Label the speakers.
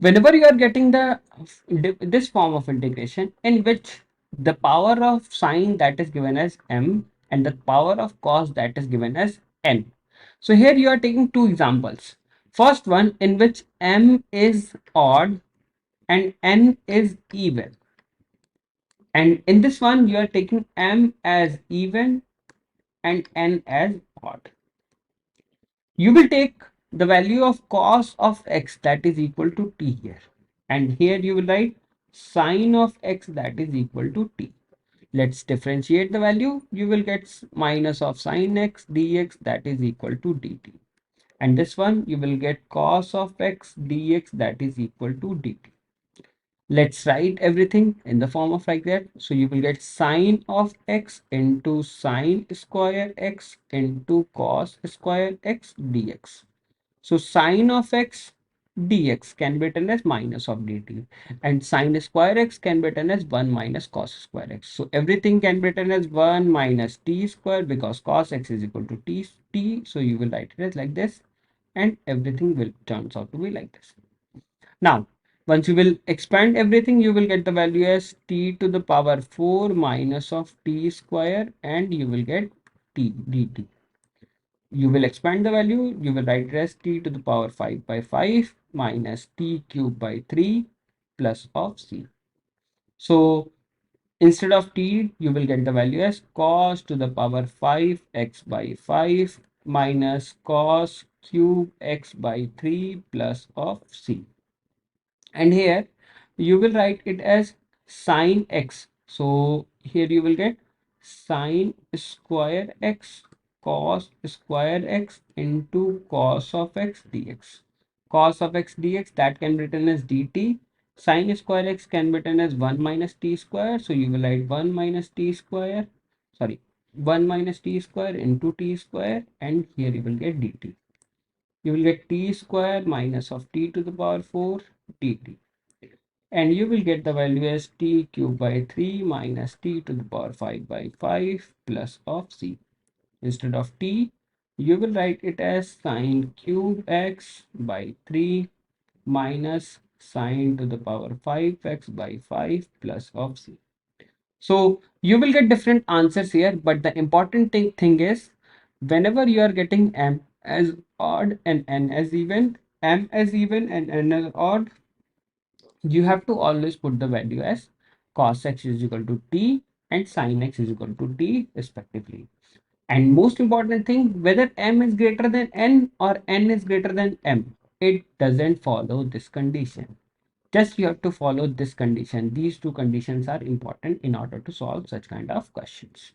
Speaker 1: Whenever you are getting this form of integration in which the power of sine that is given as m and the power of cos that is given as n. So here you are taking two examples. First one in which m is odd and n is even. And in this one you are taking m as even and n as odd. You will take the value of cos of x that is equal to t here. And here you will write sine of x that is equal to t. Let's differentiate the value. You will get minus of sine x dx that is equal to dt. And this one you will get cos of x dx that is equal to dt. Let's write everything in the form of like that. So you will get sine of x into sine square x into cos square x dx. So sine of x dx can be written as minus of dt, and sine square x can be written as 1 minus cos square x. So everything can be written as 1 minus t square because cos x is equal to t. So you will write it as like this, and everything will turns out to be like this. Now, once you will expand everything, you will get the value as t to the power 4 minus of t square, and you will get t dt. You will expand the value, you will write it as t to the power 5 by 5 minus t cube by 3 plus of c. So instead of t, you will get the value as cos to the power 5 x by 5 minus cos cube x by 3 plus of c. And here you will write it as sine x. So here you will get sine square x cos square x into cos of x dx. Cos of x dx that can be written as dt. Sine square x can be written as 1 minus t square. So you will write 1 minus t square, sorry, 1 minus t square into t square, and here you will get dt. You will get t square minus of t to the power 4 dt, and you will get the value as t cube by 3 minus t to the power 5 by 5 plus of c. Instead of t, you will write it as sine cube x by 3 minus sine to the power 5x by 5 plus of c. So you will get different answers here, but the important thing is whenever you are getting m as odd and n as even, m as even and n as odd, you have to always put the value as cos x is equal to t and sin x is equal to t respectively. And most important thing, whether m is greater than n or n is greater than m, it doesn't follow this condition. Just you have to follow this condition. These two conditions are important in order to solve such kind of questions.